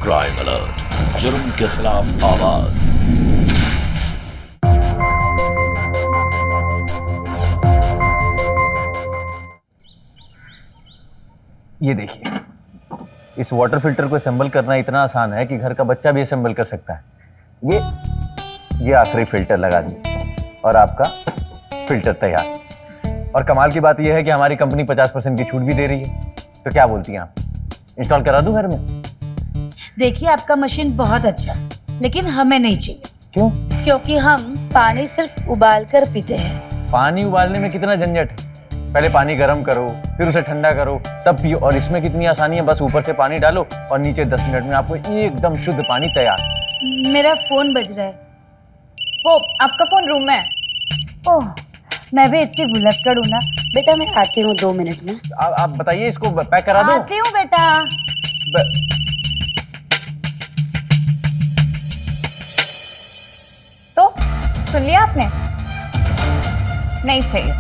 Crime alert, जुर्म के खिलाफ आवाज। ये देखिए, इस वाटर फिल्टर को असेंबल करना इतना आसान है कि घर का बच्चा भी असेंबल कर सकता है। ये आखिरी फिल्टर लगा दीजिए और आपका फिल्टर तैयार। और कमाल की बात यह है कि हमारी कंपनी 50% की छूट भी दे रही है। तो क्या बोलती हैं आप, इंस्टॉल करा दूं घर में? देखिए, आपका मशीन बहुत अच्छा है, लेकिन हमें नहीं चाहिए। क्यों? क्योंकि हम पानी सिर्फ उबाल कर पीते हैं। पानी उबालने में कितना झंझट है। पहले पानी गर्म करो, फिर उसे ठंडा करो, तब पियो। और इसमें कितनी आसानी है, बस ऊपर से पानी डालो और नीचे 10 मिनट में आपको एकदम शुद्ध पानी तैयार। मेरा फोन बज रहा है। वो आपका फोन रूम में है। ओह, मैं भी इतनी भुलक्कड़ हूँ ना। बेटा मैं आती हूँ 2 मिनट में। आप बताइए, इसको पैक करा दो। आती हूँ बेटा। तो सुन लिया आपने? नहीं चाहिए,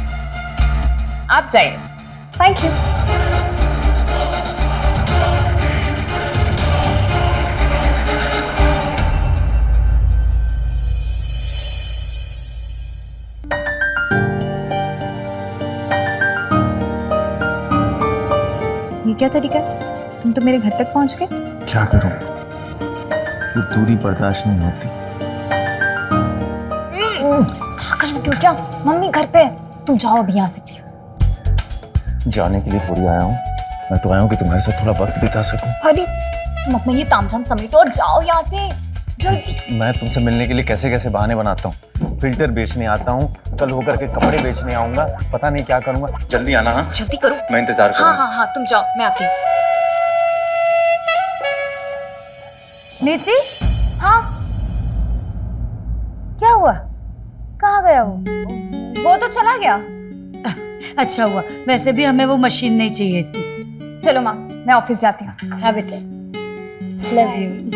आप जाइए। Thank you. ये क्या तरीका है? तुम तो मेरे घर तक पहुंच गए। क्या करूं, ये दूरी बर्दाश्त नहीं होती। पागल हो क्यों क्या? मम्मी घर पे है, तुम जाओ अभी यहाँ से प्लीज। जाने के लिए थोड़ी आया हूँ, मैं तो आया हूँ कि तुम्हारे साथ थोड़ा वक्त बिता सकूं। अरे तुम अपना ये तामझाम समेटो और जाओ यहाँ से जल्दी। मैं तुमसे मिलने के लिए कैसे कैसे बहाने बनाता हूँ। फिल्टर बेचने आता हूँ, कल होकर के कपड़े बेचने आऊंगा, पता नहीं क्या करूंगा। जल्दी आना। हाँ जल्दी करो, मैं इंतजार हाँ हाँ हाँ तुम जाओ, मैं आती हूँ। नीति, हाँ क्या हुआ? कहाँ गया वो तो चला गया। अच्छा हुआ, वैसे भी हमें वो मशीन नहीं चाहिए थी। चलो माँ, मैं ऑफिस जाती हूँ। हाँ बेटा, लव यू।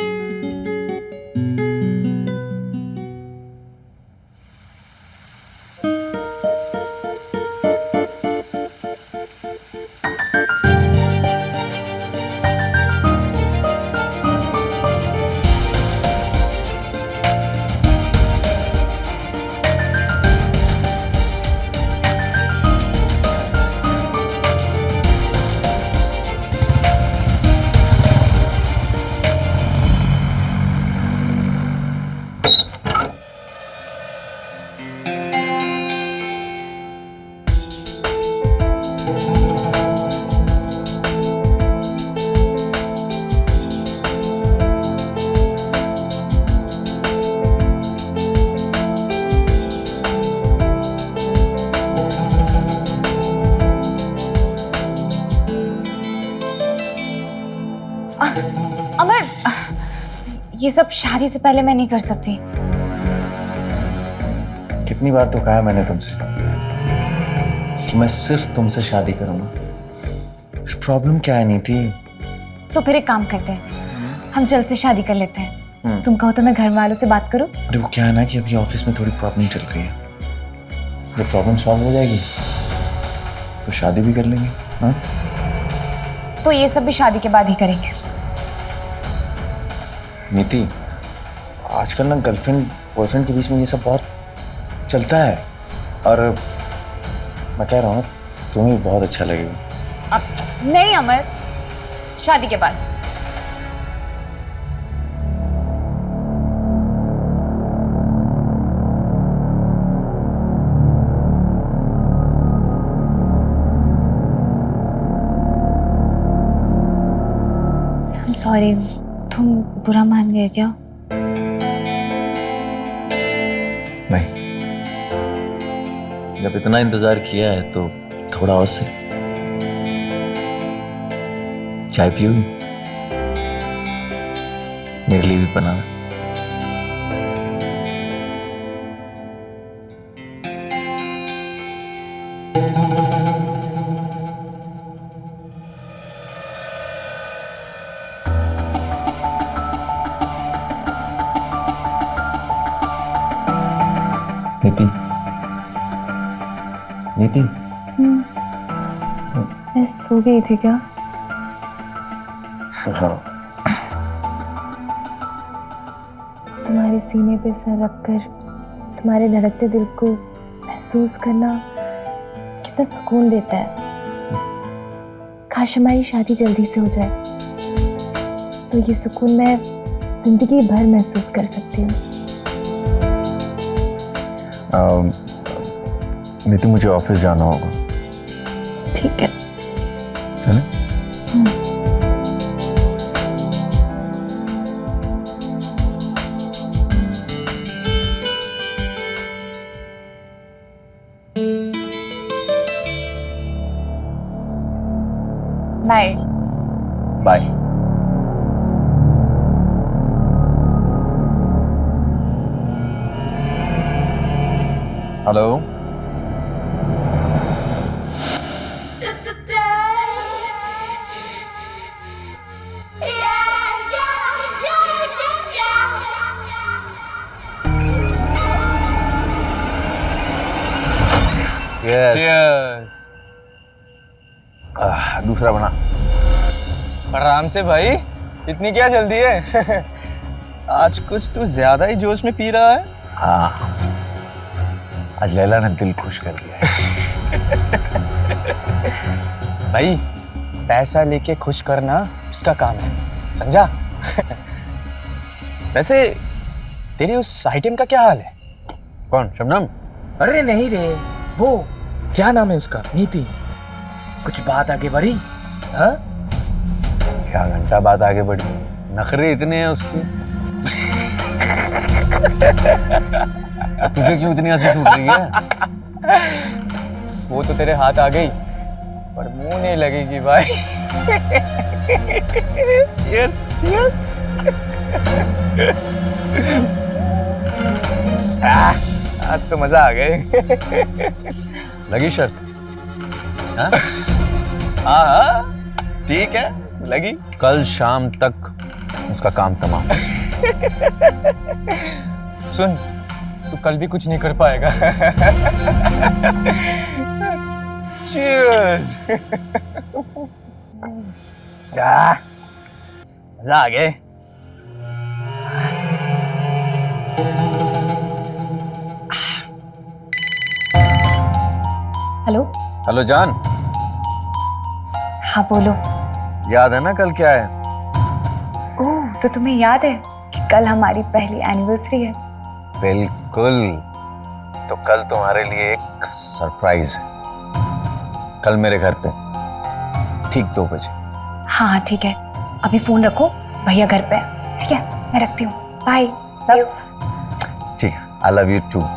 अमर, ये सब शादी से पहले मैं नहीं कर सकती। कितनी बार तो कहा है मैंने तुमसे कि मैं सिर्फ तुमसे शादी करूंगा। प्रॉब्लम क्या है नीति? तो फिर एक काम करते हैं, हम जल्द से शादी कर लेते हैं। तुम कहो तो मैं घर वालों से बात करूं? अरे वो क्या है ना कि अभी ऑफिस में थोड़ी प्रॉब्लम चल रही है। जब प्रॉब्लम सॉल्व हो जाएगी तो शादी भी कर लेंगे। हाँ, तो ये सब भी शादी के बाद ही करेंगे। नीति, आजकल ना गर्लफ्रेंड बॉयफ्रेंड के बीच में ये सब बहुत चलता है। और मैं कह रहा हूँ तुम्हें बहुत अच्छा लगेगा। अब नहीं अमर, शादी के बाद। सॉरी, तुम बुरा मान गए क्या? नहीं, जब इतना इंतजार किया है तो थोड़ा और से चाय पियोगी? मेरे लिए भी बनाना। नीति, नीति, मैं सो गई थी क्या? हाँ, तुम्हारे सीने पे सर रखकर तुम्हारे धड़कते दिल को महसूस करना कितना सुकून देता है। काश हमारी शादी जल्दी से हो जाए तो ये सुकून मैं जिंदगी भर महसूस कर सकती हूँ। नीतू, मुझे ऑफिस जाना होगा। ठीक है। चलें? बाय। बाय। हेलो। Cheers. दूसरा बना। आराम से भाई, इतनी क्या जल्दी है? आज कुछ तू ज्यादा ही जोश में पी रहा है। हाँ, आज लैला ने दिल खुश कर दिया है। भाई, पैसा लेके खुश करना उसका काम है, समझा? वैसे तेरी उस आइटम का क्या हाल है? कौन? शबनम? अरे नहीं रे, वो क्या नाम है उसका? नीति। कुछ बात आगे बढ़ी? हाँ? क्या घंटा बात आगे बढ़ी, नखरे इतने हैं उसके। तुझे क्यों इतनी हंसी छूट रही है? वो तो तेरे हाथ आ गई, पर मुंह नहीं लगेगी भाई। Cheers, cheers. आज तो मजा आ गए। लगी शर्त? हाँ? हाँ, ठीक है, लगी। कल शाम तक उसका काम तमाम। सुन, तू कल भी कुछ नहीं कर पाएगा। Cheers! मजा आ गए। हेलो। हेलो जान, हाँ बोलो। याद है ना कल क्या है? ओह, तो तुम्हें याद है कि कल हमारी पहली एनिवर्सरी है? बिल्कुल। तो कल तुम्हारे लिए एक सरप्राइज है। कल मेरे घर पे ठीक 2 बजे। हाँ ठीक है, अभी फोन रखो, भैया घर पे है। ठीक है, मैं रखती हूँ। बाय। Love you. ठीक है, आई लव यू टू।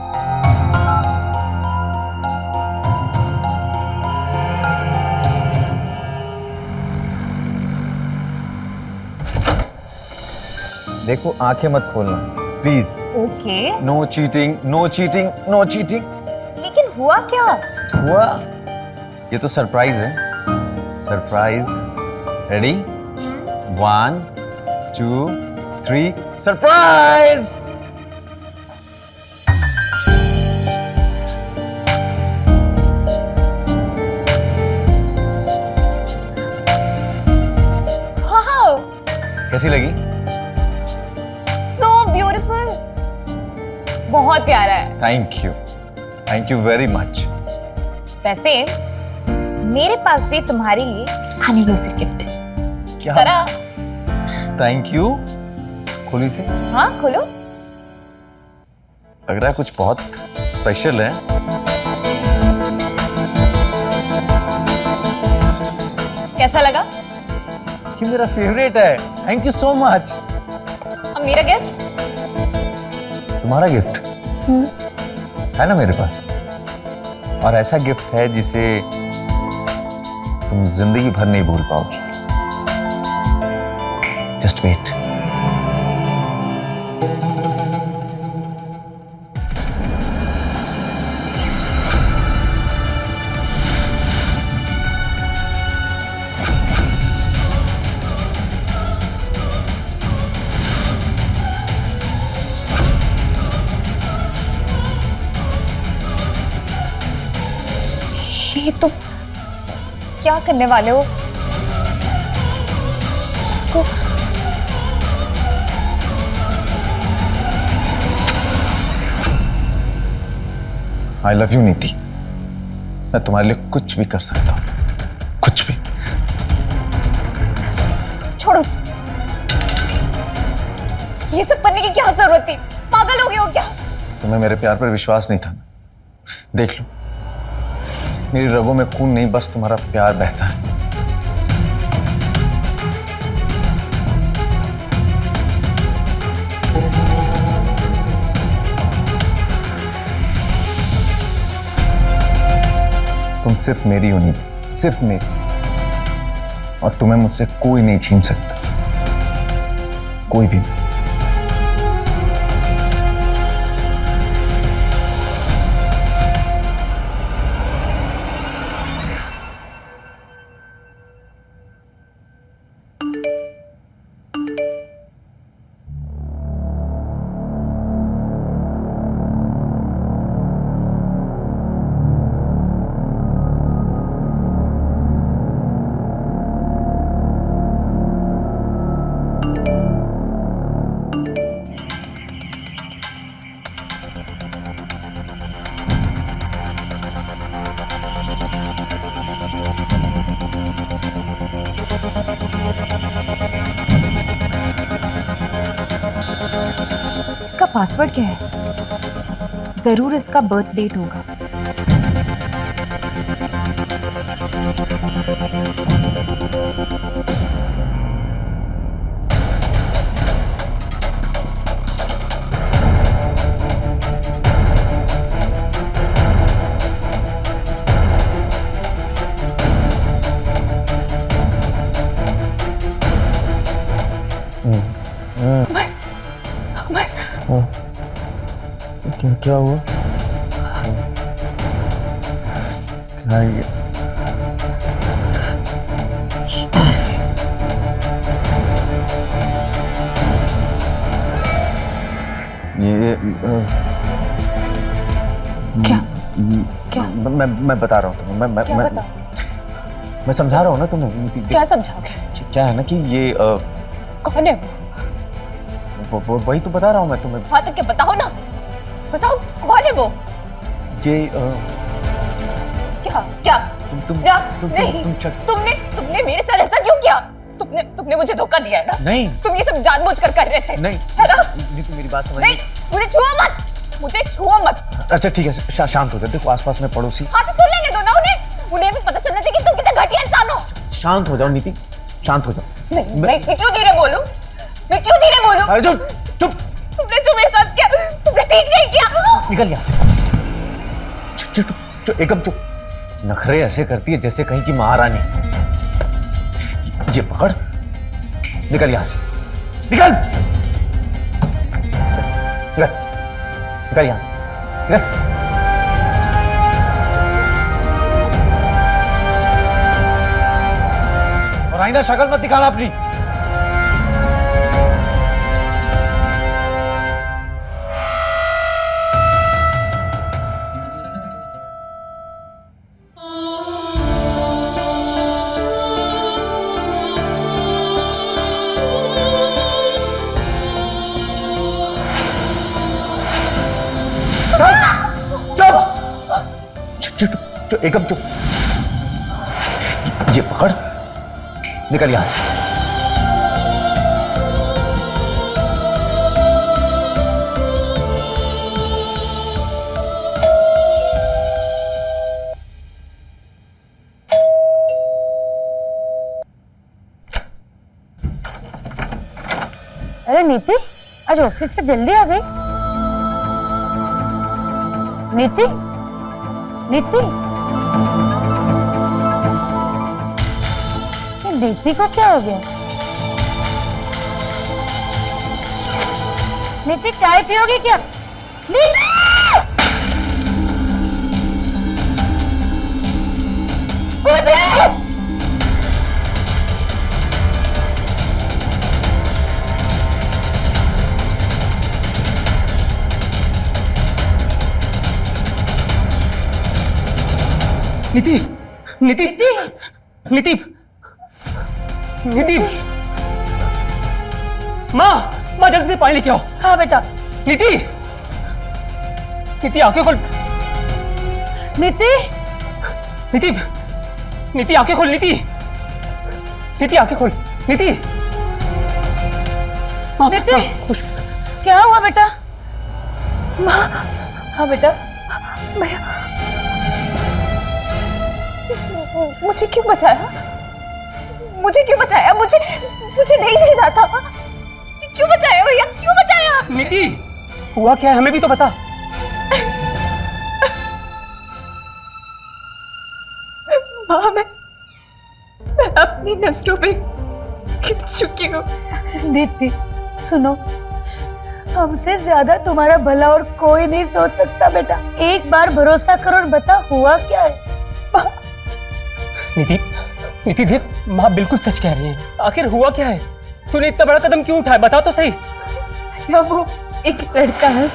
देखो, आंखें मत खोलना please. Okay. No cheating, no cheating, no cheating. लेकिन हुआ क्या? हुआ, ये तो सरप्राइज है। सरप्राइज। रेडी? 1 2 3 सरप्राइज। वाओ, कैसी लगी? सो ब्यूटीफुल, बहुत प्यारा है। Thank you very much. वैसे मेरे पास भी तुम्हारे लिए एनिवर्सरी गिफ्ट है। क्या? जरा। Thank you. खोली से? हाँ खोलो। लग रहा है कुछ बहुत स्पेशल है। कैसा लगा? कि मेरा फेवरेट है। Thank you so much. अब मेरा गिफ्ट? तुम्हारा गिफ्ट है ना मेरे पास, और ऐसा गिफ्ट है जिसे तुम जिंदगी भर नहीं भूल पाओगी। Just wait. ये तो क्या करने वाले हो? सबको आई लव यू नीति। मैं तुम्हारे लिए कुछ भी कर सकता हूँ, कुछ भी। छोड़ो, ये सब करने की क्या जरूरत थी? पागल हो गए हो क्या? तुम्हें मेरे प्यार पर विश्वास नहीं था ना? देख लो, मेरी रगों में खून नहीं, बस तुम्हारा प्यार बहता है। तुम सिर्फ मेरी हो नीति, सिर्फ मेरी, और तुम्हें मुझसे कोई नहीं छीन सकता, कोई भी नहीं। इसका पासवर्ड क्या है? जरूर इसका बर्थ डेट होगा। क्या हुआ? क्या ये? क्या? क्या? मैं बता रहा हूँ तुम्हें। मैं समझा रहा हूँ ना तुम्हें। क्या समझाओगे? क्या है ना कि ये कौन है वो? वही तो बता रहा हूँ मैं तुम्हें। हाँ तो क्या, बताओ ना, बताओ कौन है वो? ये क्या क्या क्या? नहीं, तुमने मेरे साथ ऐसा क्यों किया? तुमने मुझे धोखा दिया है ना? नहीं, तुम ये सब जानबूझ कर रहे थे। नहीं है ना? नीतू मेरी बात समझ। नहीं, मुझे छुओ मत। अच्छा ठीक है, शांत हो जा। देखो आसपास में पड़ोसी। हाँ तो सुन लेने दो ना उन्हें भी पता चलना चाहिए कि तुम कितने घटिया इंसान हो। शांत हो जाओ नीति, शांत हो जाओ। नहीं, मैं क्यों धीरे बोलूं? मैं क्यों धीरे बोलूं? अरे चुप चुप। तुमने जो मेरे साथ किया, तुमने ठीक नहीं किया। निकल यहाँ से। चुप चुप चुप, एकदम चुप। नखरे ऐसे करती है जैसे कहीं की महारानी। ये पकड़, निकल यहाँ से, निकल निकल निकल यहाँ से, निकल। और आइंदा शक्ल मत दिखाना अपनी। चुप, एकदम चुप। ये पकड़, निकल यहां से। अरे नीति, आज ऑफिस से जल्दी आ गई। नीति, नीति को क्या हो गया? नीति चाय पियोगी क्या? नीति! नीति, नीति, नीति, नीति, माँ जल्दी से पानी लेके आओ। हाँ बेटा। नीति, नीति आंखें खोल, नीति नीति, नीति आंखें खोल, नीति, नीति आंखें खोल, नीति। नीति क्या हुआ बेटा? माँ, हाँ बेटा, भैया मुझे क्यों बचाया? मुझे क्यों बचाया? मुझे मुझे नहीं जीना था। मुझे क्यों बचाया भैया? क्यों बचाया? नीति, हुआ क्या है हमें भी तो बता। माँ, मैं अपनी नजरों में गिर चुकी हूँ। नीति सुनो, हमसे ज्यादा तुम्हारा भला और कोई नहीं सोच सकता बेटा। एक बार भरोसा करो और बता हुआ क्या है। नीति, नीति देख, माँ बिल्कुल सच कह रही है। आखिर हुआ क्या है? तूने इतना बड़ा कदम क्यों उठाया, बता तो सही। या वो एक लड़का है,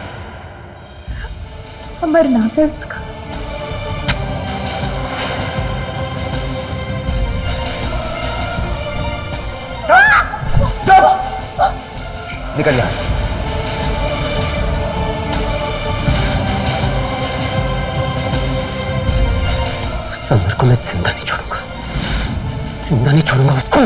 अमर नाम है उसका। निकल यहाँ से। समर को मैं जिंदा नहीं छोड़ूंगा, जिंदा नहीं छोड़ूंगा उसको।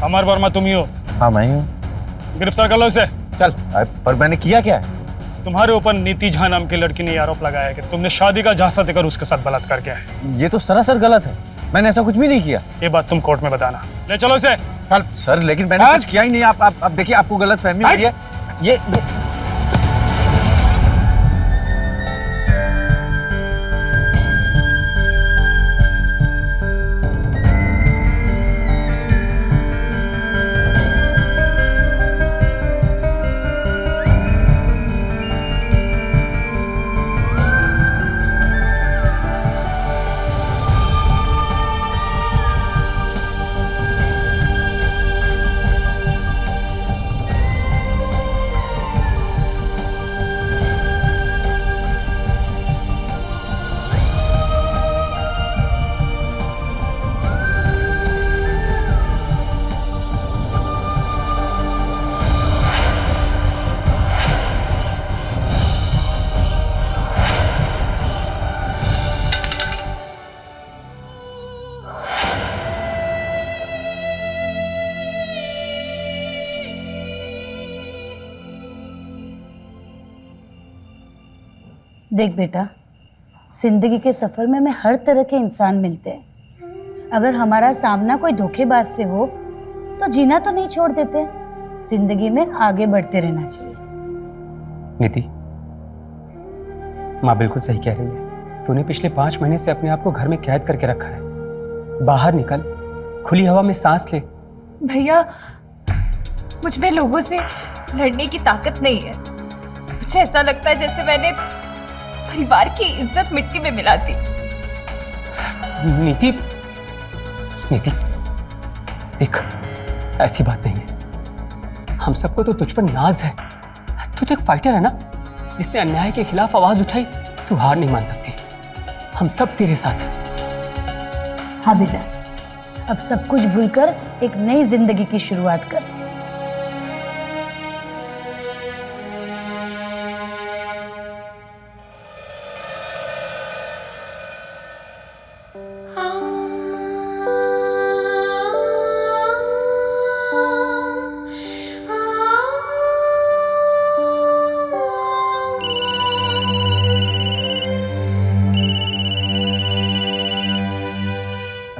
अमर वर्मा तुम ही हो? हाँ मैं ही हूँ। गिरफ्तार कर लो इसे। चल। पर मैंने किया क्या है? तुम्हारे ऊपर नीति झा नाम की लड़की ने आरोप लगाया है कि तुमने शादी का झांसा देकर उसके साथ बलात्कार किया है। ये तो सरासर गलत है, मैंने ऐसा कुछ भी नहीं किया। ये बात तुम कोर्ट में बताना। ले चलो इसे। सर लेकिन मैंने कुछ किया ही नहीं। आप देखिए, आपको गलत फहमी हुई है। ये देख बेटा, जिंदगी के सफर में हमें हर तरह के इंसान मिलते हैं। अगर हमारा सामना कोई धोखेबाज से हो तो जीना तो नहीं छोड़ देते, जिंदगी में आगे बढ़ते रहना चाहिए। नीति, माँ बिल्कुल सही कह रही है। तूने पिछले 5 महीने से अपने आप को घर में कैद करके रखा है। बाहर निकल, खुली हवा में सांस ले। भैया, मुझ में लोगों से लड़ने की ताकत नहीं है। मुझे ऐसा लगता है जैसे मैंने परिवार की इज्जत मिट्टी में मिला दी। नीति, नीति देख, ऐसी बात नहीं है। हम सबको तो तुझ पर नाज है। तू तो एक फाइटर है ना, जिसने अन्याय के खिलाफ आवाज उठाई। तू हार नहीं मान सकती। हम सब तेरे साथ हैं। हाँ बेटा, अब सब कुछ भूलकर एक नई जिंदगी की शुरुआत कर।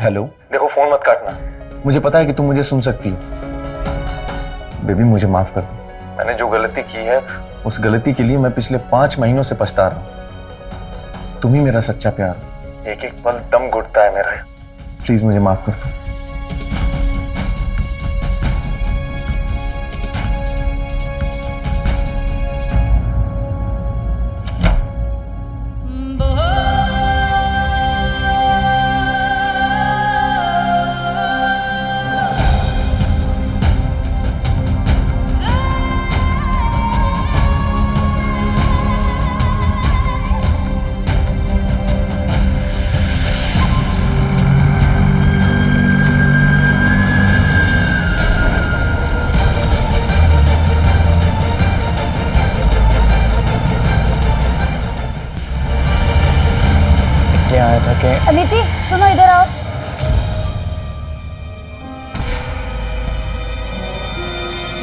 हेलो, देखो फोन मत काटना। मुझे पता है कि तुम मुझे सुन सकती हो। बेबी मुझे माफ कर दो। मैंने जो गलती की है, उस गलती के लिए मैं पिछले 5 महीनों से पछता रहा हूँ। तुम ही मेरा सच्चा प्यार हो। एक एक पल दम घुटता है मेरा। प्लीज मुझे माफ कर दो। सकें। नीति सुनो, इधर आओ।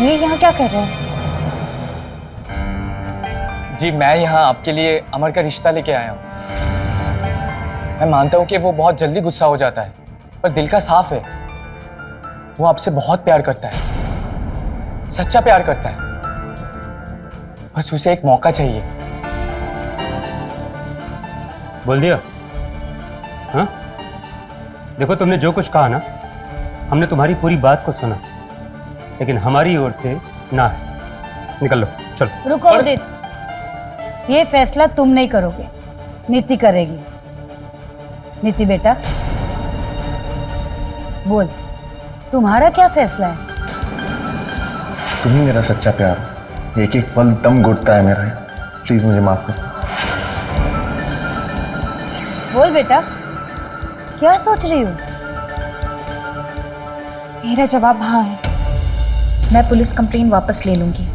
ये यहाँ क्या कर रहे हैं? जी मैं यहाँ आपके लिए अमर का रिश्ता लेके आया हूँ। मैं मानता हूँ कि वो बहुत जल्दी गुस्सा हो जाता है, पर दिल का साफ है। वो आपसे बहुत प्यार करता है, सच्चा प्यार करता है। बस उसे एक मौका चाहिए। बोल दिया? हाँ, देखो तुमने जो कुछ कहा ना, हमने तुम्हारी पूरी बात को सुना, लेकिन हमारी ओर से ना है। निकल लो, चलो। रुको उदित, ये फैसला तुम नहीं करोगे, नीति करेगी। नीति बेटा बोल, तुम्हारा क्या फैसला है? तुम ही मेरा सच्चा प्यार हो। एक एक पल दम घुटता है मेरा। प्लीज मुझे माफ कर। बोल बेटा, क्या सोच रही हो? मेरा जवाब हाँ है। मैं पुलिस कंप्लेन वापस ले लूंगी।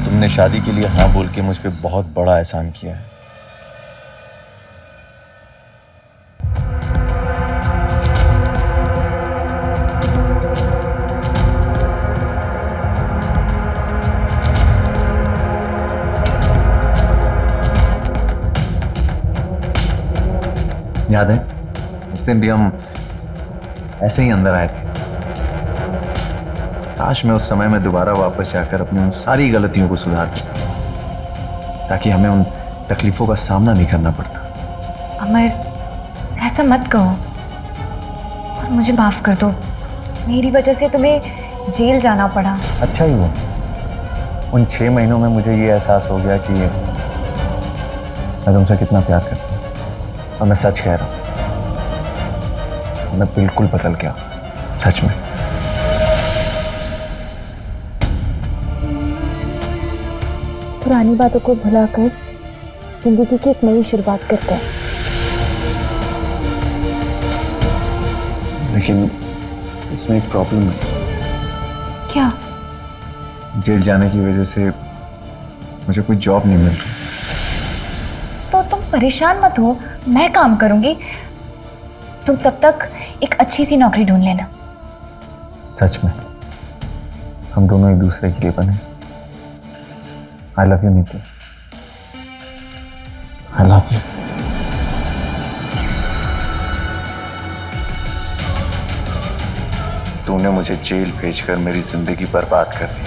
तुमने शादी के लिए हाँ बोल के मुझ पे बहुत बड़ा एहसान किया है। याद है उस दिन भी हम ऐसे ही अंदर आए थे। काश मैं उस समय में दोबारा वापस आकर अपनी उन सारी गलतियों को सुधार दूं, ताकि हमें उन तकलीफों का सामना नहीं करना पड़ता। अमर, ऐसा मत कहो और मुझे माफ कर दो। मेरी वजह से तुम्हें जेल जाना पड़ा। अच्छा ही हुआ। उन 6 महीनों में मुझे ये एहसास हो गया कि मैं तुमसे कितना प्यार करता हूँ। और मैं सच कह रहा हूँ, मैं बिल्कुल बदल गया, सच में। पुरानी बातों को भुलाकर जिंदगी की एक नई शुरुआत करते हैं। लेकिन इसमें एक प्रॉब्लम है। क्या? जेल जाने की वजह से मुझे कोई जॉब नहीं मिल रही। तो तुम परेशान मत हो, मैं काम करूंगी। तुम तब तक एक अच्छी सी नौकरी ढूंढ लेना। सच में हम दोनों एक दूसरे के लिए बने। आई लव यू नीति। I love you. तूने मुझे जेल भेजकर मेरी जिंदगी बर्बाद कर दी।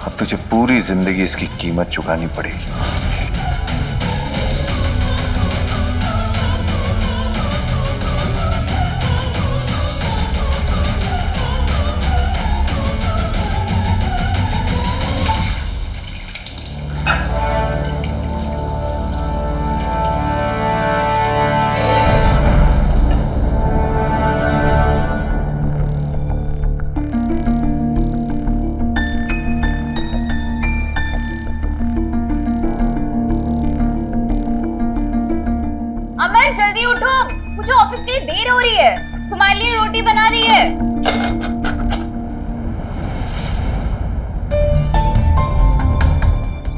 अब तुझे पूरी जिंदगी इसकी कीमत चुकानी पड़ेगी। अमर जल्दी उठो, मुझे ऑफिस के लिए देर हो रही है। तुम्हारे लिए रोटी बना रही है।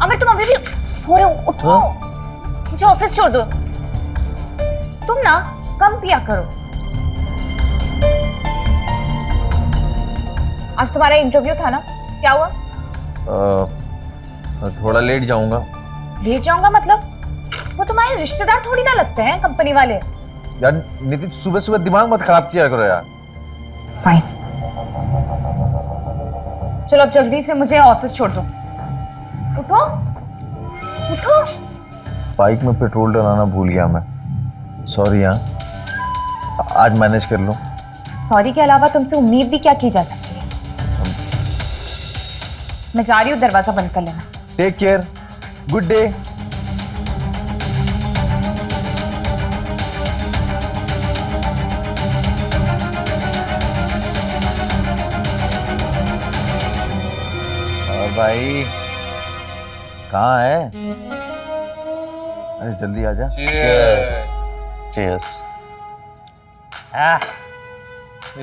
अमर तुम अभी भी सो रहे हो? उठो, मुझे ऑफिस छोड़ दो। तुम ना कम पिया करो। आज तुम्हारा इंटरव्यू था ना, क्या हुआ? थोड़ा लेट जाऊंगा। लेट जाऊंगा मतलब? वो तुम्हारे रिश्तेदार थोड़ी ना लगते हैं, कंपनी वाले। यार नितिन, सुबह सुबह दिमाग मत खराब किया करो यार। फाइन, चलो अब जल्दी से मुझे ऑफिस छोड़ दो। उठो उठो। बाइक में पेट्रोल डलाना भूल गया मैं। सॉरी यार, आज मैनेज कर लो। सॉरी के अलावा तुमसे उम्मीद भी क्या की जा सकती है? मैं जा रही हूँ, दरवाजा बंद कर लेना। Take care, good day. भाई कहाँ है? अरे जल्दी आजा। Cheers. चीयर्स।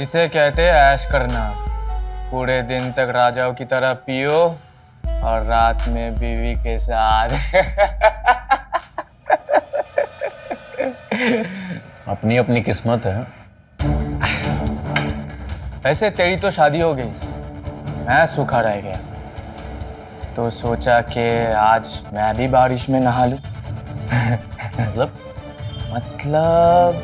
इसे कहते हैं ऐश करना। पूरे दिन तक राजाओं की तरह पियो और रात में बीवी के साथ। अपनी अपनी किस्मत है। वैसे तेरी तो शादी हो गई, मैं सूखा रह गया, तो सोचा कि आज मैं भी बारिश में नहा लूं। मतलब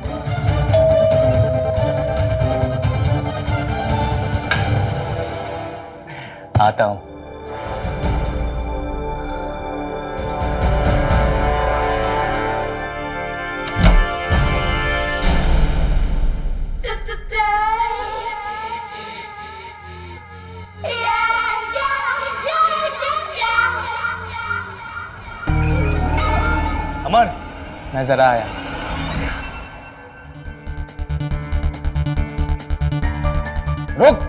आता हूं। अमर, मैं जरा आया। रुक।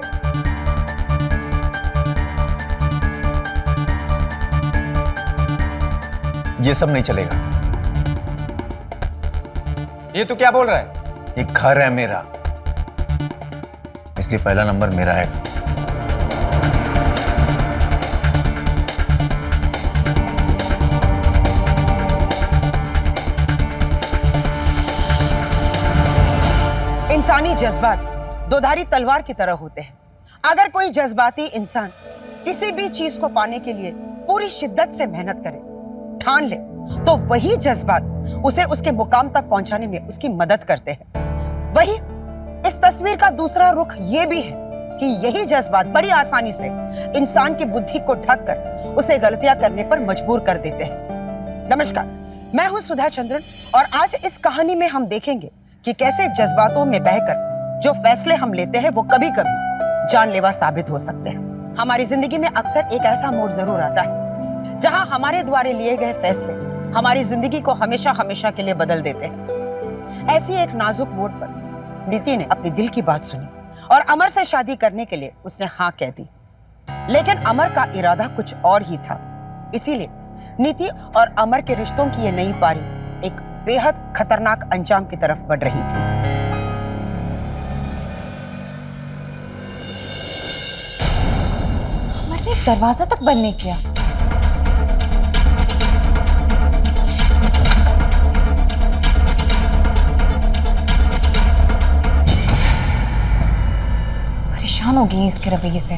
ये सब नहीं चलेगा। ये तू क्या बोल रहा है? ये घर है मेरा, इसलिए पहला नंबर मेरा है। इंसानी जज्बात दोधारी तलवार की तरह होते हैं। अगर कोई जज्बाती इंसान किसी भी चीज को पाने के लिए पूरी शिद्दत से मेहनत करे, ठान ले, तो वही जज्बात उसे उसके मुकाम तक पहुंचाने में उसकी मदद करते हैं। वही इस तस्वीर का दूसरा रुख ये भी है कि यही जज्बात बड़ी आसानी से इंसान की बुद्धि को ढक कर उसे गलतियां करने पर मजबूर कर देते हैं। नमस्कार, मैं हूं सुधा चंद्रन और आज इस कहानी में हम देखेंगे कि कैसे जज्बातों में बहकर जो फैसले हम लेते हैं वो कभी कभी जानलेवा साबित हो सकते हैं। हमारी जिंदगी में अक्सर एक ऐसा मोड़ जरूर आता है जहां हमारे द्वारा लिए गए फैसले हमारी जिंदगी को हमेशा हमेशा के लिए बदल देते हैं। ऐसी एक नाजुक मोड़ पर नीति ने अपने दिल की बात सुनी और अमर से शादी करने के लिए उसने हाँ कह दी। लेकिन अमर का इरादा कुछ और ही था। इसीलिए नीति और अमर के रिश्तों की ये नई पारी एक बेहद खतरनाक अंजाम की तरफ बढ़ रही थी। अमर ने दरवाजा तक बंद नहीं किया। परेशान हो गई इसके रवैये से।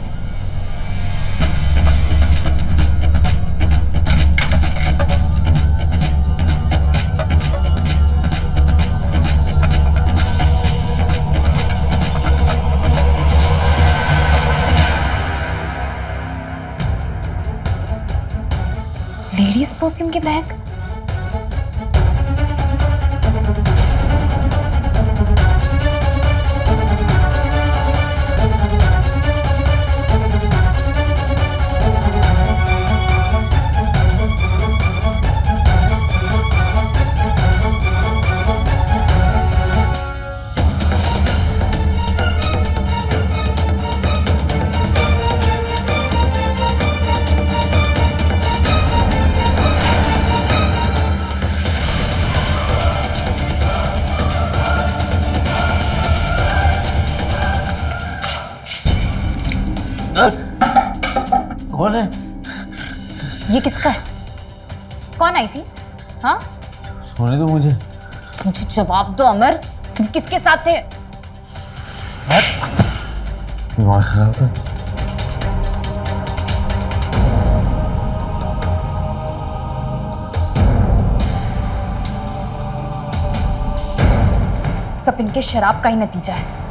लेडीज परफ्यूम के बैग। कौन है? ये किसका है? कौन आई थी? हाँ, सोने दो मुझे। मुझे जवाब दो अमर, तुम किसके साथ थे? दिमाग खराब है। सब इनके शराब का ही नतीजा है।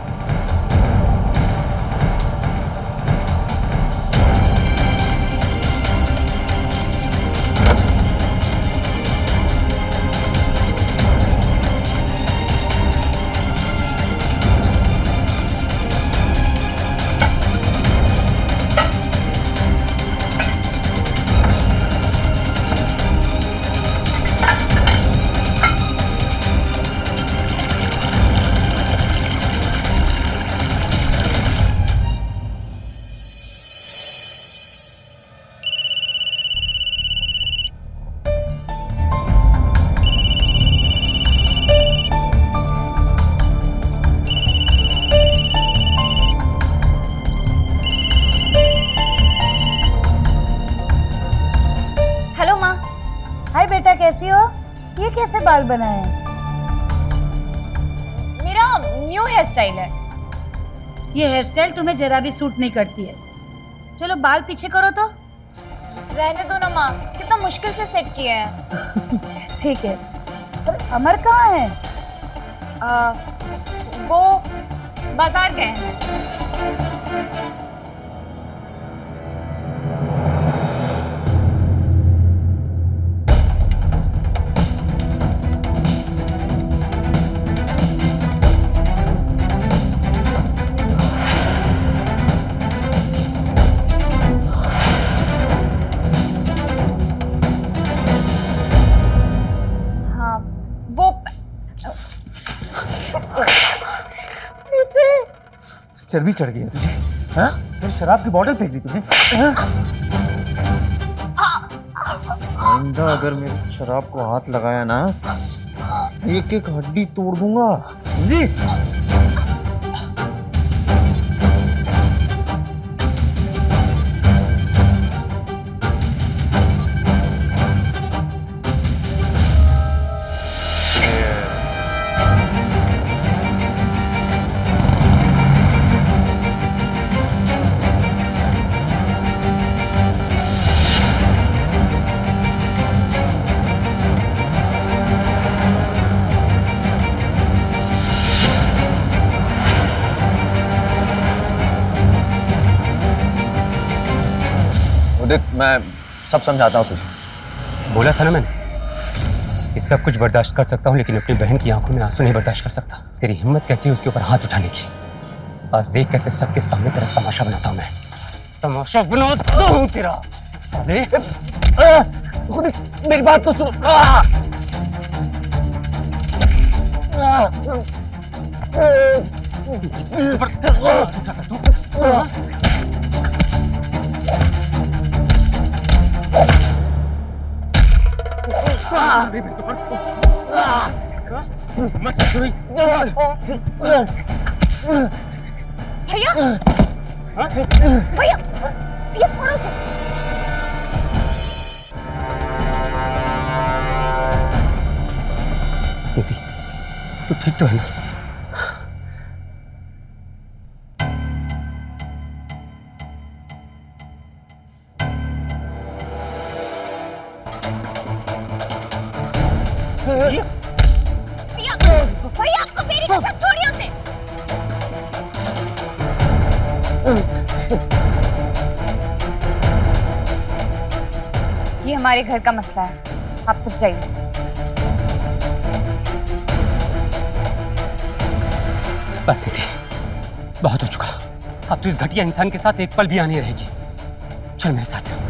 ये कैसे बाल बनाए हैं? मेरा न्यू हेयर स्टाइल है। ये हेयर स्टाइल तुम्हें जरा भी सूट नहीं करती है। चलो बाल पीछे करो तो। रहने दो ना माँ, कितना मुश्किल से सेट किए हैं। ठीक है। पर अमर कहाँ है? वो बाजार गए हैं। हाँ, वो चर्बी चढ़ गई है तुझे? हाँ? फिर शराब की बोतल फेंक दी तुमने? हाँ? आइंदा अगर मेरी शराब को हाथ लगाया ना, एक एक हड्डी तोड़ दूंगा, समझी? उदित, मैं सब समझाता हूँ तुझे। बोला था ना मैंने, ये सब कुछ बर्दाश्त कर सकता हूँ, लेकिन अपनी बहन की आंखों में आंसू नहीं बर्दाश्त कर सकता। तेरी हिम्मत कैसी है उसके ऊपर हाथ उठाने की? आज देख कैसे सबके सामने तेरा तमाशा बनाता हूँ मैं। तमाशा बनाता हूँ तेरा साले। उदित, मेरी बात तो सुनो। भैया, भैया, ये छोड़ो उसे। नीति, तू ठीक तो है ना? भैया, भैया आपको मेरी कसम, छोड़िए उसे। ये हमारे घर का मसला है, आप सब जाइए। बस नीति, बहुत हो चुका। अब तो इस घटिया इंसान के साथ एक पल भी आनी रहेगी। चल मेरे साथ।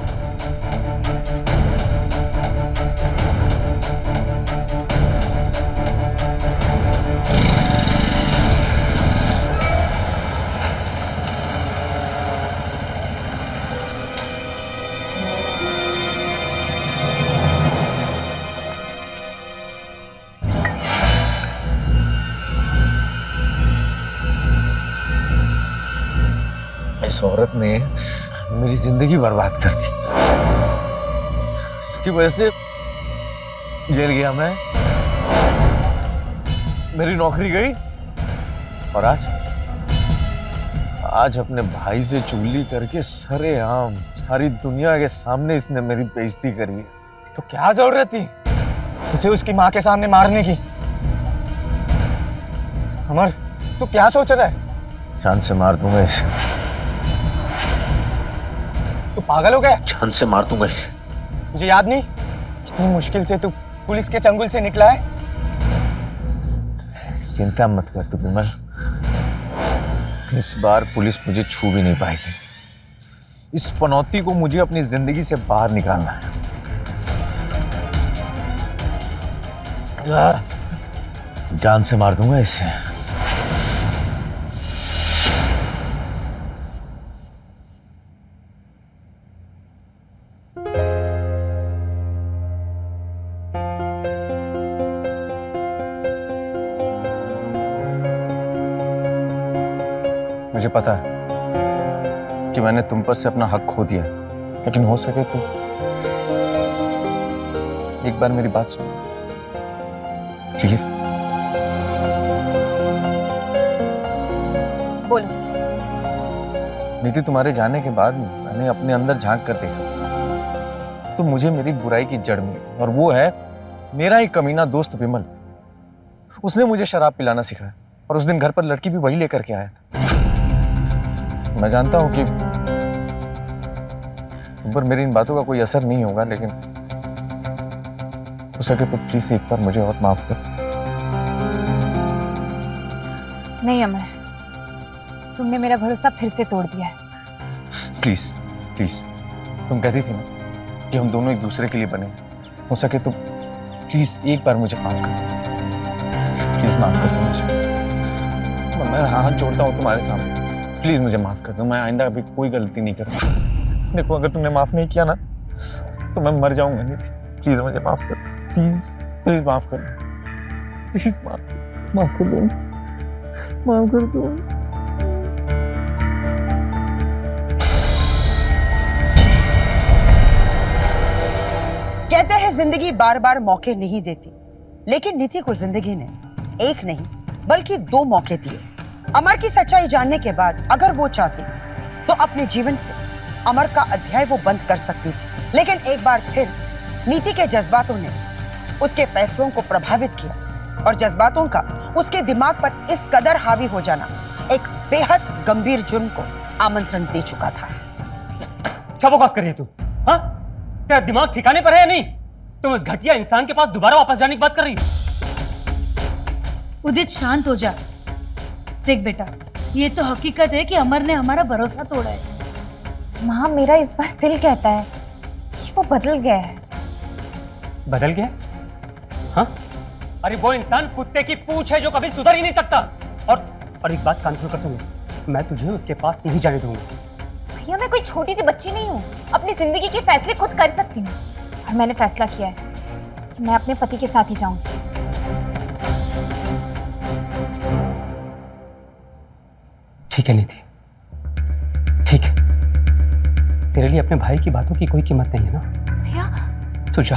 इस औरत ने मेरी जिंदगी बर्बाद कर दी। इसकी वजह से जेल गया मैं, मेरी नौकरी गई, और आज अपने भाई से चुगली करके सरेआम सारी दुनिया के सामने इसने मेरी बेइज्जती करी है। तो क्या जरूरत थी उसे उसकी माँ के सामने मारने की? अमर, तू क्या सोच रहा है? जान से मार दूंगा इसे। तू पागल हो गया? जान से मार दूंगा इसे। तुझे याद नहीं कितनी मुश्किल से तू पुलिस के चंगुल से निकला है? चिंता मत कर तू विमल, इस बार पुलिस मुझे छू भी नहीं पाएगी। इस पनौती को मुझे अपनी जिंदगी से बाहर निकालना है। जान से मार दूंगा इसे। मुझे पता है कि मैंने तुम पर से अपना हक खो दिया, लेकिन हो सके तो एक बार मेरी बात सुनो। प्लीज। बोलो। नीति, तुम्हारे जाने के बाद मैंने अपने अंदर झांक कर देखा तो मुझे मेरी बुराई की जड़ मिली, और वो है मेरा एक कमीना दोस्त विमल। उसने मुझे शराब पिलाना सिखाया और उस दिन घर पर लड़की भी वही लेकर के आया था। मैं जानता हूं कि तुम पर मेरी इन बातों का कोई असर नहीं होगा, लेकिन हो सके तो प्लीज एक बार मुझे और माफ कर। नहीं अमर, तुमने मेरा भरोसा फिर से तोड़ दिया है। प्लीज प्लीज, तुम कहती थी ना कि हम दोनों एक दूसरे के लिए बने। हो सके तो प्लीज एक बार मुझे माफ कर दो। प्लीज माफ कर दो मुझे। मैं हाथ जोड़ता हूँ तुम्हारे सामने, प्लीज मुझे माफ कर दो। मैं आइंदा अभी कोई गलती नहीं करूँगा। देखो, अगर तुमने माफ नहीं किया ना तो मैं मर जाऊंगा। नीति, प्लीज मुझे माफ कर दो। प्लीज प्लीज माफ कर दो। प्लीज माफ कर दो। माफ कर दो। कहते हैं जिंदगी बार बार मौके नहीं देती, लेकिन नीति को जिंदगी ने एक नहीं बल्कि 2 मौके दिए। अमर की सच्चाई जानने के बाद अगर वो चाहती तो अपने जीवन से अमर का अध्याय वो बंद कर सकती थी, लेकिन एक बार फिर नीति के जज्बातों ने उसके फैसलों को प्रभावित किया, और जज्बातों का उसके दिमाग पर इस कदर हावी हो जाना एक बेहद गंभीर जुर्म को आमंत्रण दे चुका था। क्या बकवास कर रही है तू? हाँ, तेरा दिमाग ठिकाने पर है या नहीं? तुम उस घटिया इंसान के पास दोबारा वापस जाने की बात कर रही हो? उदित, शांत हो जा। देख बेटा, ये तो हकीकत है कि अमर ने हमारा भरोसा तोड़ा है। माँ, मेरा इस बार दिल कहता है कि वो बदल गया है। बदल गया? हाँ? अरे वो इंसान कुत्ते की पूंछ है जो कभी सुधर ही नहीं सकता। और एक बात कान खोल कर सुन, मैं तुझे उसके पास नहीं जाने दूंगा। भैया, मैं कोई छोटी सी बच्ची नहीं हूँ, अपनी जिंदगी के फैसले खुद कर सकती हूँ, और मैंने फैसला किया है कि मैं अपने पति के साथ ही जाऊंगी। ठीक है नीति, ठीक है। तेरे लिए अपने भाई की बातों की कोई कीमत नहीं है ना? भैया, तू जा।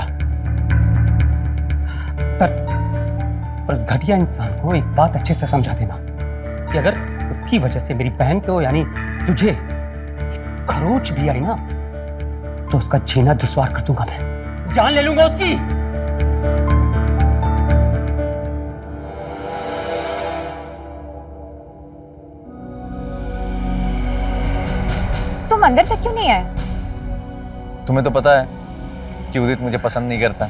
पर घटिया इंसान को एक बात अच्छे से समझा देना कि अगर उसकी वजह से मेरी बहन को यानी तुझे खरोच भी आई ना तो उसका जीना दुश्वार कर दूंगा। मैं जान ले लूंगा उसकी। तुम अंदर तक क्यों नहीं आए? तुम्हें तो पता है कि उदित मुझे पसंद नहीं करता,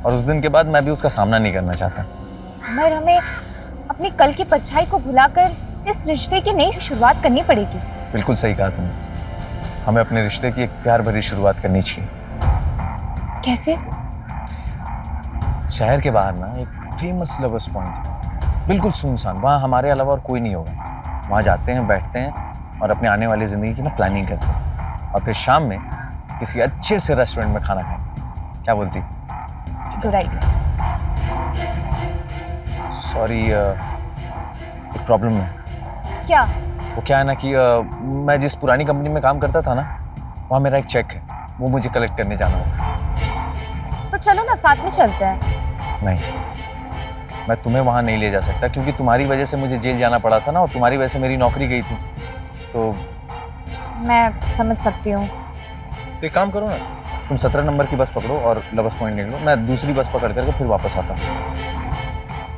और उस दिन के बाद मैं भी उसका सामना नहीं करना चाहता। अमर, हमें अपनी कल की परछाई को भुलाकर इस रिश्ते की नई शुरुआत करनी पड़ेगी। बिल्कुल सही कहा तुमने। हमें अपने रिश्ते की एक प्यार भरी शुरुआत करनी चाहिए। कैसे? शहर के बाहर ना एक फेमस लवर्स पॉइंट, बिल्कुल सुनसान, वहाँ हमारे अलावा और कोई नहीं होगा। वहाँ जाते हैं, बैठते हैं और अपने आने वाली जिंदगी की ना प्लानिंग करते हैं, और फिर शाम में किसी अच्छे से रेस्टोरेंट में खाना खाएंगे। क्या बोलती? Good idea. सॉरी, एक प्रॉब्लम है। क्या? वो क्या है ना कि मैं जिस पुरानी कंपनी में काम करता था ना, वहाँ मेरा एक चेक है, वो मुझे कलेक्ट करने जाना होगा। तो चलो ना, साथ में चलते हैं। नहीं, मैं तुम्हें वहाँ नहीं ले जा सकता, क्योंकि तुम्हारी वजह से मुझे जेल जाना पड़ा था ना, और तुम्हारी वजह से मेरी नौकरी गई थी। तो मैं समझ सकती हूँ। एक काम करो ना, तुम 17 नंबर की बस पकड़ो और लवर्स पॉइंट निकलो, मैं दूसरी बस पकड़ करके फिर वापस आता हूँ।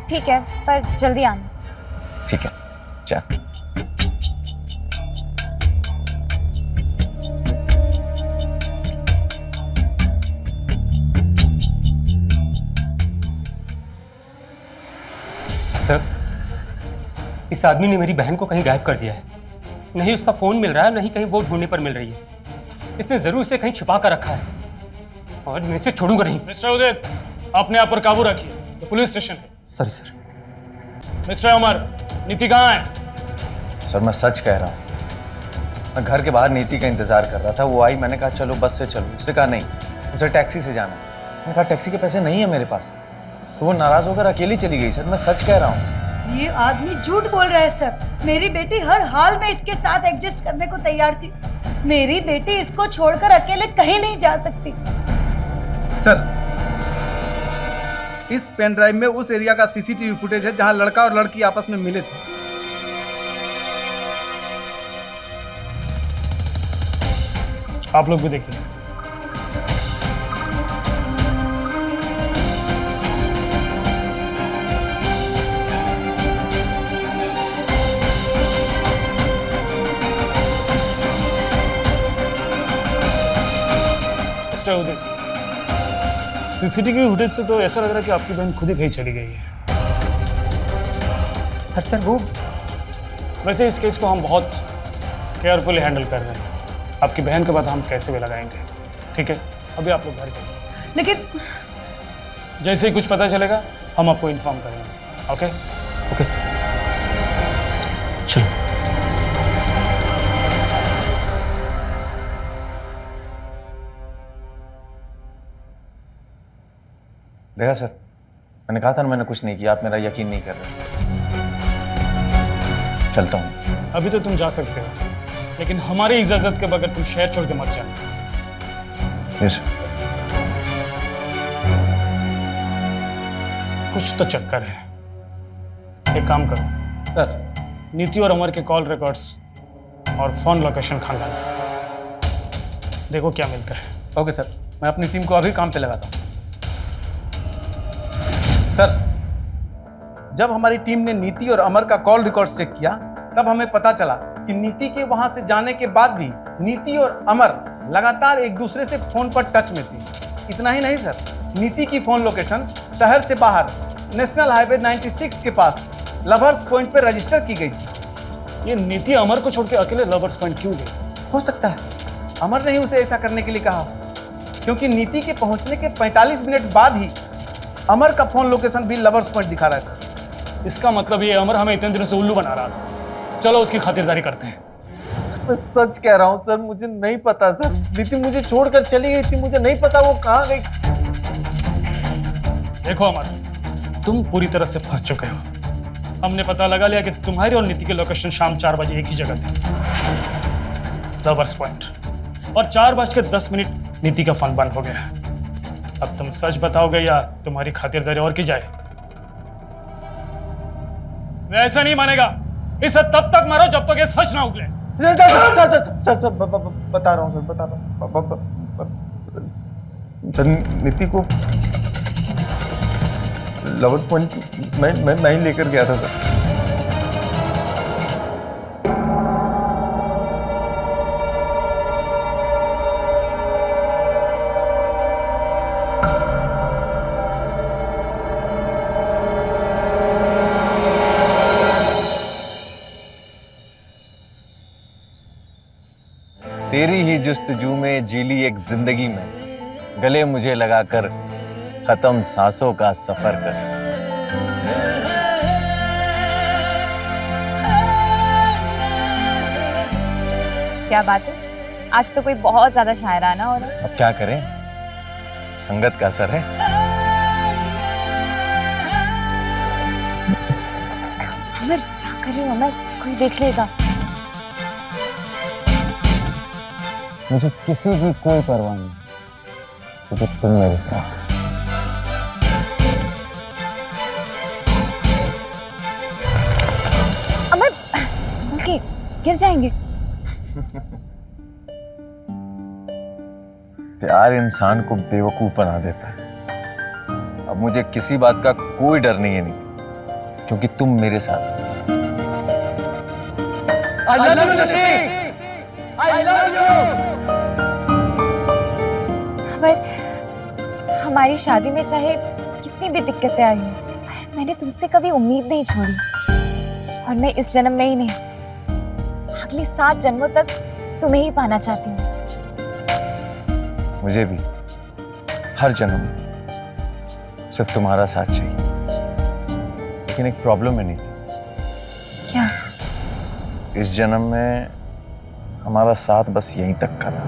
ठीक है, पर जल्दी आना। ठीक है, चल। सर, इस आदमी ने मेरी बहन को कहीं गायब कर दिया है। नहीं उसका फोन मिल रहा है, नहीं कहीं वो ढूंढने पर मिल रही है। इसने जरूर इसे कहीं छिपा कर रखा है, और मैं इसे छोड़ूंगा नहीं। मिस्टर उदित, अपने आप पर काबू रखिए, ये पुलिस स्टेशन है। Sorry sir. मिस्टर अमर, नीति कहाँ है? सर, मैं सच कह रहा हूँ। मैं घर के बाहर नीति का इंतजार कर रहा था, वो आई, मैंने कहा चलो बस से चलो। उसने कहा नहीं, उसे टैक्सी से जाना है। मैंने कहा टैक्सी के पैसे नहीं है मेरे पास, तो वो नाराज होकर अकेली चली गई। सर, मैं सच कह रहा हूँ। ये आदमी झूठ बोल रहा है सर। मेरी बेटी हर हाल में इसके साथ एडजस्ट करने को तैयार थी। मेरी बेटी इसको छोड़कर अकेले कहीं नहीं जा सकती। सर, इस पेन ड्राइव में उस एरिया का सीसीटीवी फुटेज है जहां लड़का और लड़की आपस में मिले थे। आप लोग भी देखिए। मिस्टर उदय, सीसीटीवी फुटेज से तो ऐसा लग रहा है कि आपकी बहन खुद ही कहीं चली गई है। पर सर वो वैसे इस केस को हम बहुत केयरफुली हैंडल कर रहे हैं। आपकी बहन के बाद हम कैसे भी लगाएंगे, ठीक है? अभी आप लोग घर जाइए। लेकिन जैसे ही कुछ पता चलेगा हम आपको इन्फॉर्म करेंगे। ओके? ओके सर, चलो। देखा सर, मैंने कहा था ना मैंने कुछ नहीं किया, आप मेरा यकीन नहीं कर रहे। चलता हूँ। अभी तो तुम जा सकते हो, लेकिन हमारी इजाजत के बगैर तुम शहर छोड़ के मत जाना। Yes sir. कुछ तो चक्कर है। एक काम करो सर, नीति और अमर के कॉल रिकॉर्ड्स और फोन लोकेशन खंगालो, देखो क्या मिलता है। ओके सर, मैं अपनी टीम को अभी काम पे लगाता हूँ। सर, जब हमारी टीम ने नीति और अमर का कॉल रिकॉर्ड चेक किया तब हमें पता चला कि नीति के वहां से जाने के बाद भी नीति और अमर लगातार एक दूसरे से फोन पर टच में थी। इतना ही नहीं सर, नीति की फोन लोकेशन शहर से बाहर नेशनल हाईवे 96 के पास लवर्स पॉइंट पर रजिस्टर की गई थी। ये नीति अमर को छोड़ के अकेले लवर्स पॉइंट क्यों गई? हो सकता है अमर ने ही उसे ऐसा करने के लिए कहा, क्योंकि नीति के पहुंचने के 45 मिनट बाद ही अमर का फोन लोकेशन भी लवर्स पॉइंट दिखा रहा था। इसका मतलब ये अमर हमें इतने दिनों से उल्लू बना रहा था। चलो उसकी खातिरदारी करते हैं। मैं सच कह रहा हूँ सर, मुझे नहीं पता सर। नीति मुझे छोड़कर चली गई थी, मुझे नहीं पता वो कहाँ गई। देखो अमर, तुम पूरी तरह से फंस चुके हो। हमने पता लगा लिया कि तुम्हारी और नीति के लोकेशन शाम 4 बजे एक ही जगह थे, लवर्स पॉइंट, और 4:10 नीति का फोन बंद हो गया। अब तुम सच बताओगे या तुम्हारी खातिरदारी और की जाए? मैं ऐसा नहीं मानेगा। इसे तब तक मारो जब तक ये सच ना उगले। सर बता रहा हूँ सर, बता रहा हूँ। नीति को लवर्स पॉइंट मैं ही लेकर गया था सर। तेरी ही जुस्तजू में जीली एक जिंदगी में गले मुझे लगाकर खत्म सांसों का सफर कर। क्या बात है, आज तो कोई बहुत ज्यादा शायराना हो रहा है। अब क्या करें, संगत का असर है। अमर क्या कर रही हो अमर, कोई देख लेगा। मुझे किसी की कोई परवाह नहीं, क्योंकि तुम मेरे साथ। अमर संभल के, गिर जाएंगे। प्यार इंसान को बेवकूफ बना देता है। अब मुझे किसी बात का कोई डर नहीं है, नहीं, क्योंकि तुम मेरे साथ हो। I love you, Niti! I love you! हमारी शादी में चाहे कितनी भी दिक्कतें आई हो, मैंने तुमसे कभी उम्मीद नहीं छोड़ी, और मैं इस जन्म में ही नहीं, अगले 7 जन्मों तक तुम्हें ही पाना चाहती हूँ। मुझे भी हर जन्म में सिर्फ तुम्हारा साथ चाहिए, लेकिन एक प्रॉब्लम है नहीं। क्या? इस जन्म में हमारा साथ बस यहीं तक का था।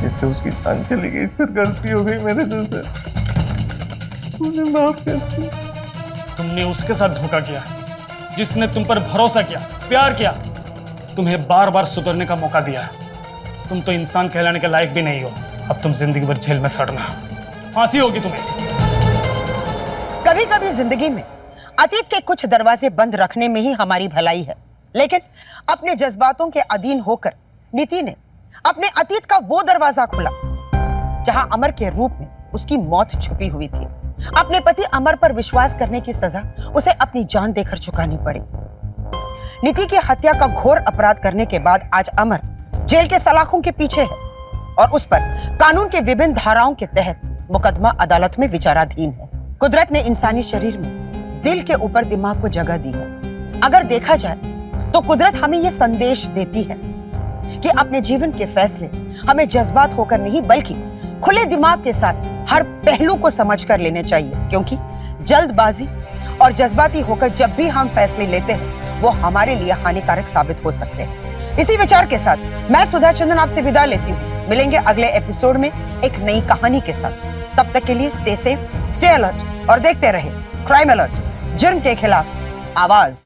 इससे उसकी जान चली गई सर, गलती हो गई मेरे दिल से, मुझे माफ कर दो। तुमने उसके साथ धोखा किया जिसने तुम पर भरोसा किया, प्यार किया, तुम्हें बार बार सुधरने का मौका दिया। तुम तो इंसान कहलाने के लायक भी नहीं हो। अब तुम जिंदगी भर जेल में सड़ना, फांसी होगी तुम्हें। कभी कभी जिंदगी में अतीत के कुछ दरवाजे बंद रखने में ही हमारी भलाई है, लेकिन अपने जज्बातों के अधीन होकर नीति ने अपने अतीत का वो दरवाजा खोला जहां अमर के रूप में उसकी मौत छुपी हुई थी। अपने पति अमर पर विश्वास करने की सजा उसे अपनी जान देकर चुकानी पड़ी। नीति की हत्या का घोर अपराध करने के बाद आज अमर जेल के सलाखों के पीछे है और उस पर कानून के विभिन्न धाराओं के तहत मुकदमा अदालत में विचाराधीन है। कुदरत ने इंसानी शरीर में दिल के ऊपर दिमाग को जगह दी है। अगर देखा जाए तो कुदरत हमें यह संदेश देती है कि अपने जीवन के फैसले हमें जज्बात होकर नहीं बल्कि खुले दिमाग के साथ हर पहलू को समझ कर लेने चाहिए, क्योंकि जल्दबाजी और जज्बाती होकर जब भी हम फैसले लेते हैं वो हमारे लिए हानिकारक साबित हो सकते हैं। इसी विचार के साथ मैं सुधा चंदन आपसे विदा लेती हूँ। मिलेंगे अगले एपिसोड में एक नई कहानी के साथ। तब तक के लिए स्टे सेफ, स्टे अलर्ट और देखते रहे क्राइम अलर्ट, जुर्म के खिलाफ आवाज।